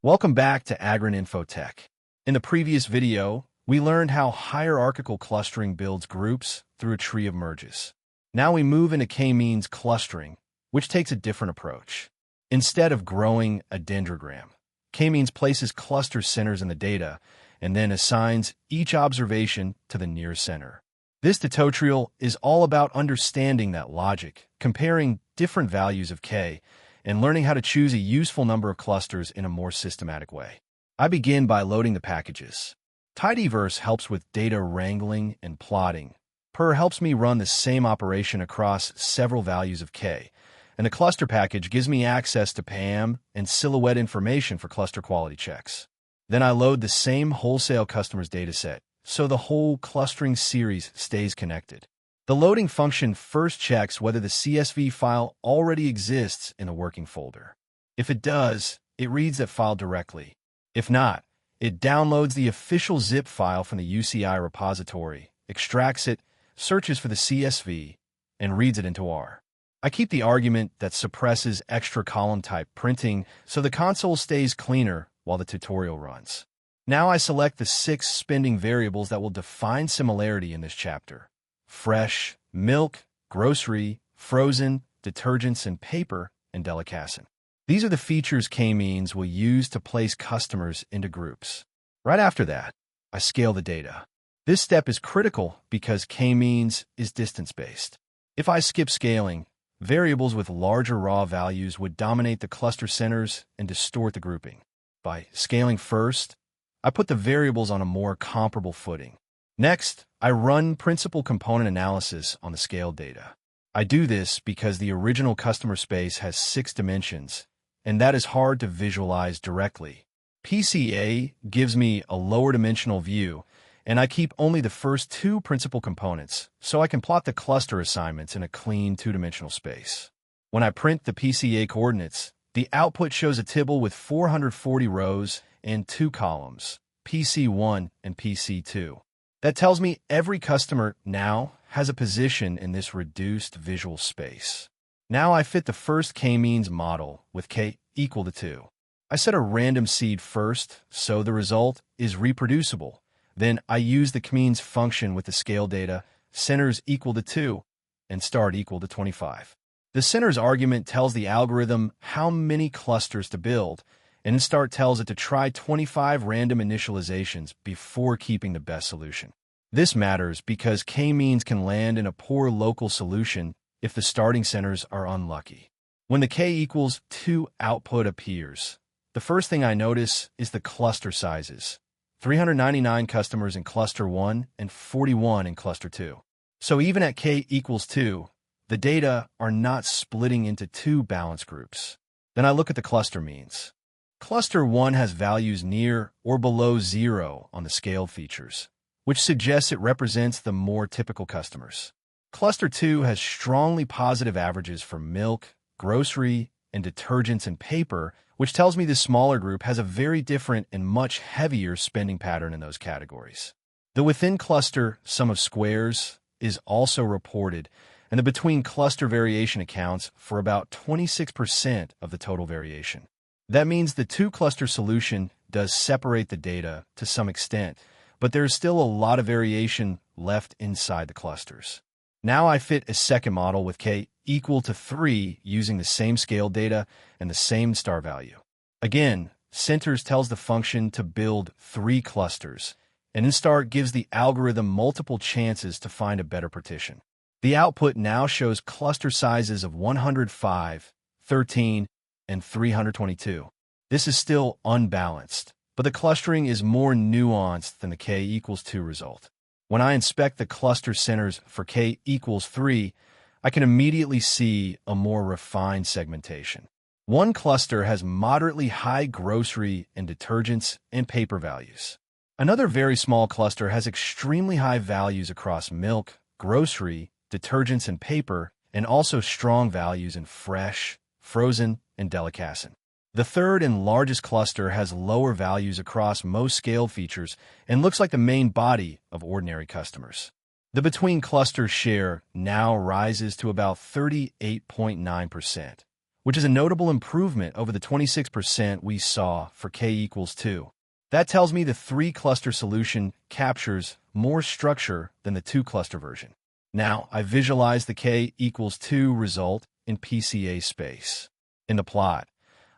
Welcome back to AGRON Infotech. In the previous video, we learned how hierarchical clustering builds groups through a tree of merges. Now we move into KMeans clustering, which takes a different approach. Instead of growing a dendrogram, KMeans places cluster centers in the data and then assigns each observation to the nearest center. This tutorial is all about understanding that logic, comparing different values of K, and learning how to choose a useful number of clusters in a more systematic way. I begin by loading the packages. Tidyverse helps with data wrangling and plotting. Per helps me run the same operation across several values of K, and the cluster package gives me access to PAM and silhouette information for cluster quality checks. Then I load the same wholesale customers dataset, so the whole clustering series stays connected. The loading function first checks whether the CSV file already exists in the working folder. If it does, it reads that file directly. If not, it downloads the official zip file from the UCI repository, extracts it, searches for the CSV, and reads it into R. I keep the argument that suppresses extra column type printing so the console stays cleaner while the tutorial runs. Now I select the 6 spending variables that will define similarity in this chapter: fresh, milk, grocery, frozen, detergents and paper, and delicatessen. These are the features KMeans will use to place customers into groups. Right after that, I scale the data. This step is critical because KMeans is distance-based. If I skip scaling, variables with larger raw values would dominate the cluster centers and distort the grouping. By scaling first, I put the variables on a more comparable footing. Next, I run principal component analysis on the scaled data. I do this because the original customer space has 6 dimensions, and that is hard to visualize directly. PCA gives me a lower dimensional view, and I keep only the first 2 principal components, so I can plot the cluster assignments in a clean 2-dimensional space. When I print the PCA coordinates, the output shows a table with 440 rows and 2 columns, PC1 and PC2. That tells me every customer now has a position in this reduced visual space. Now I fit the first KMeans model with K equal to 2. I set a random seed first, so the result is reproducible. Then I use the KMeans function with the scale data, centers equal to 2, and start equal to 25. The centers argument tells the algorithm how many clusters to build, and nstart tells it to try 25 random initializations before keeping the best solution. This matters because KMeans can land in a poor local solution if the starting centers are unlucky. When the K equals 2 output appears, the first thing I notice is the cluster sizes: 399 customers in cluster 1 and 41 in cluster 2. So even at K equals 2, the data are not splitting into 2 balanced groups. Then I look at the cluster means. Cluster 1 has values near or below 0 on the scaled features, which suggests it represents the more typical customers. Cluster 2 has strongly positive averages for milk, grocery, and detergents and paper, which tells me this smaller group has a very different and much heavier spending pattern in those categories. The within cluster sum of squares is also reported, and the between cluster variation accounts for about 26% of the total variation. That means the 2-cluster solution does separate the data to some extent, but there's still a lot of variation left inside the clusters. Now I fit a second model with K equal to 3 using the same scale data and the same star value. Again, centers tells the function to build 3 clusters, and nstart gives the algorithm multiple chances to find a better partition. The output now shows cluster sizes of 105, 13, and 322. This is still unbalanced, but the clustering is more nuanced than the K equals 2 result. When I inspect the cluster centers for K equals 3, I can immediately see a more refined segmentation. One cluster has moderately high grocery and detergents and paper values. Another very small cluster has extremely high values across milk, grocery, detergents and paper, and also strong values in fresh, frozen, and delicatessen. The third and largest cluster has lower values across most scaled features and looks like the main body of ordinary customers. The between cluster share now rises to about 38.9%, which is a notable improvement over the 26% we saw for k equals 2. That tells me the 3-cluster solution captures more structure than the 2-cluster version. Now, I visualize the k equals 2 result in PCA space. In the plot,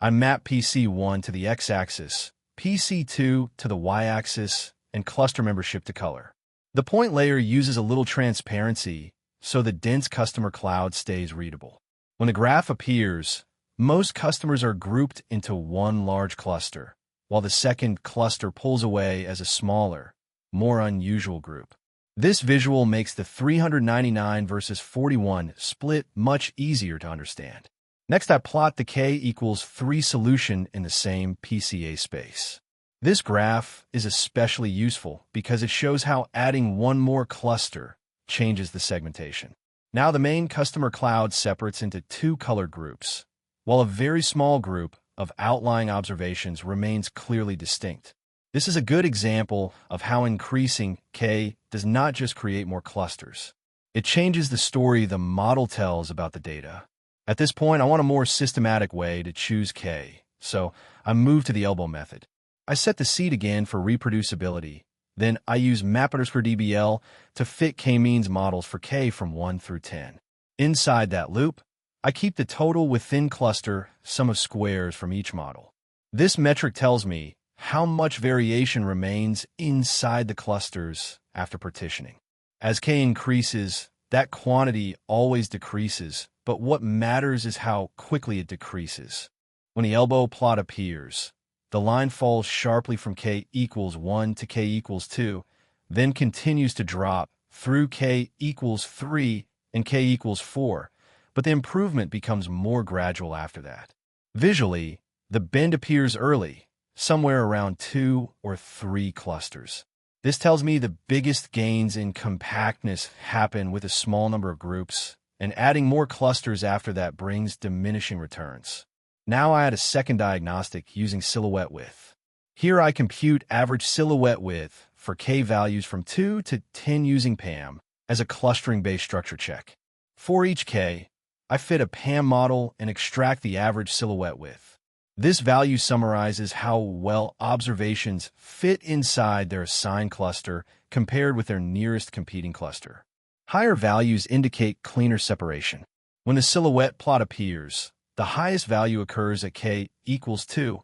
I map PC1 to the x-axis, PC2 to the y-axis, and cluster membership to color. The point layer uses a little transparency so the dense customer cloud stays readable. When the graph appears, most customers are grouped into one large cluster, while the second cluster pulls away as a smaller, more unusual group. This visual makes the 399 versus 41 split much easier to understand. Next, I plot the k equals 3 solution in the same PCA space. This graph is especially useful because it shows how adding one more cluster changes the segmentation. Now the main customer cloud separates into 2 colored groups, while a very small group of outlying observations remains clearly distinct. This is a good example of how increasing k does not just create more clusters. It changes the story the model tells about the data. At this point, I want a more systematic way to choose k, so I move to the elbow method. I set the seed again for reproducibility. Then I use map_dbl to fit KMeans models for k from 1 through 10. Inside that loop, I keep the total within cluster sum of squares from each model. This metric tells me how much variation remains inside the clusters after partitioning. As k increases, that quantity always decreases, but what matters is how quickly it decreases. When the elbow plot appears, the line falls sharply from k equals 1 to k equals 2, then continues to drop through k equals 3 and k equals 4, but the improvement becomes more gradual after that. Visually, the bend appears early, somewhere around 2 or 3 clusters. This tells me the biggest gains in compactness happen with a small number of groups, and adding more clusters after that brings diminishing returns. Now I add a second diagnostic using silhouette width. Here I compute average silhouette width for k values from 2 to 10 using PAM as a clustering-based structure check. For each k, I fit a PAM model and extract the average silhouette width. This value summarizes how well observations fit inside their assigned cluster compared with their nearest competing cluster. Higher values indicate cleaner separation. When the silhouette plot appears, the highest value occurs at k equals 2,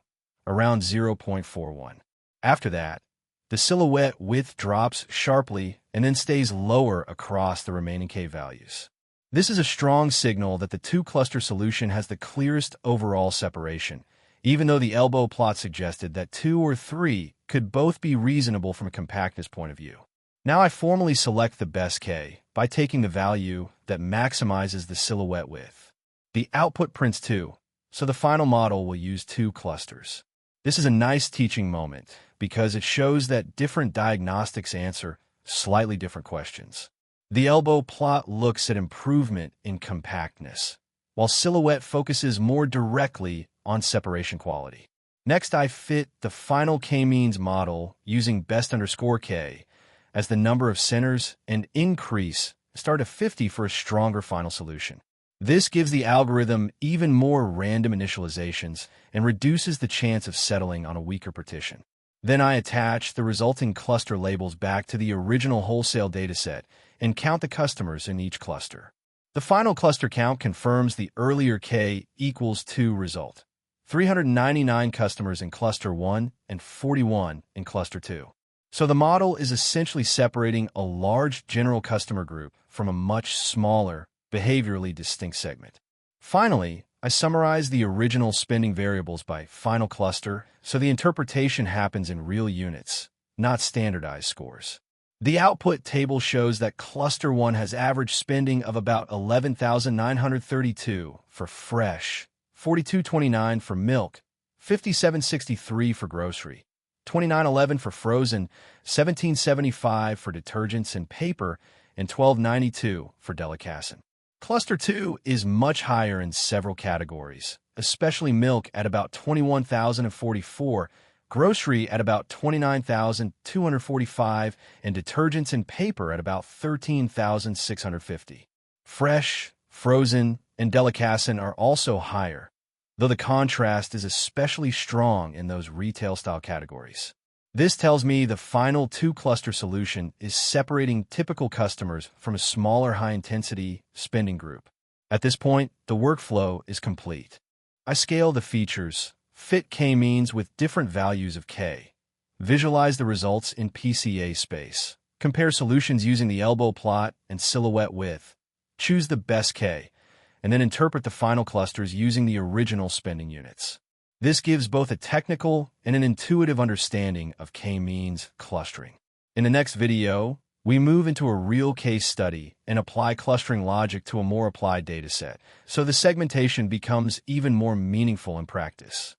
around 0.41. After that, the silhouette width drops sharply and then stays lower across the remaining k values. This is a strong signal that the 2-cluster solution has the clearest overall separation, even though the elbow plot suggested that 2 or 3 could both be reasonable from a compactness point of view. Now I formally select the best k by taking the value that maximizes the silhouette width. The output prints 2, so the final model will use 2 clusters. This is a nice teaching moment because it shows that different diagnostics answer slightly different questions. The elbow plot looks at improvement in compactness, while silhouette focuses more directly on separation quality. Next, I fit the final KMeans model using best_k as the number of centers and increase start at 50 for a stronger final solution. This gives the algorithm even more random initializations and reduces the chance of settling on a weaker partition. Then I attach the resulting cluster labels back to the original wholesale dataset and count the customers in each cluster. The final cluster count confirms the earlier k equals 2 result. 399 customers in cluster 1 and 41 in cluster 2. So the model is essentially separating a large general customer group from a much smaller, behaviorally distinct segment. Finally, I summarize the original spending variables by final cluster, so the interpretation happens in real units, not standardized scores. The output table shows that cluster 1 has average spending of about $11,932 for fresh, $42.29 for milk, $57.63 for grocery, $29.11 for frozen, $17.75 for detergents and paper, and $12.92 for delicatessen. Cluster 2 is much higher in several categories, especially milk at about $21,044, grocery at about $29,245, and detergents and paper at about $13,650. Fresh, frozen, and delicatessen are also higher, though the contrast is especially strong in those retail-style categories. This tells me the final two-cluster solution is separating typical customers from a smaller high-intensity spending group. At this point, the workflow is complete. I scale the features, fit KMeans with different values of K, visualize the results in PCA space, compare solutions using the elbow plot and silhouette width, choose the best K, and then interpret the final clusters using the original spending units. This gives both a technical and an intuitive understanding of KMeans clustering. In the next video, we move into a real case study and apply clustering logic to a more applied dataset, so the segmentation becomes even more meaningful in practice.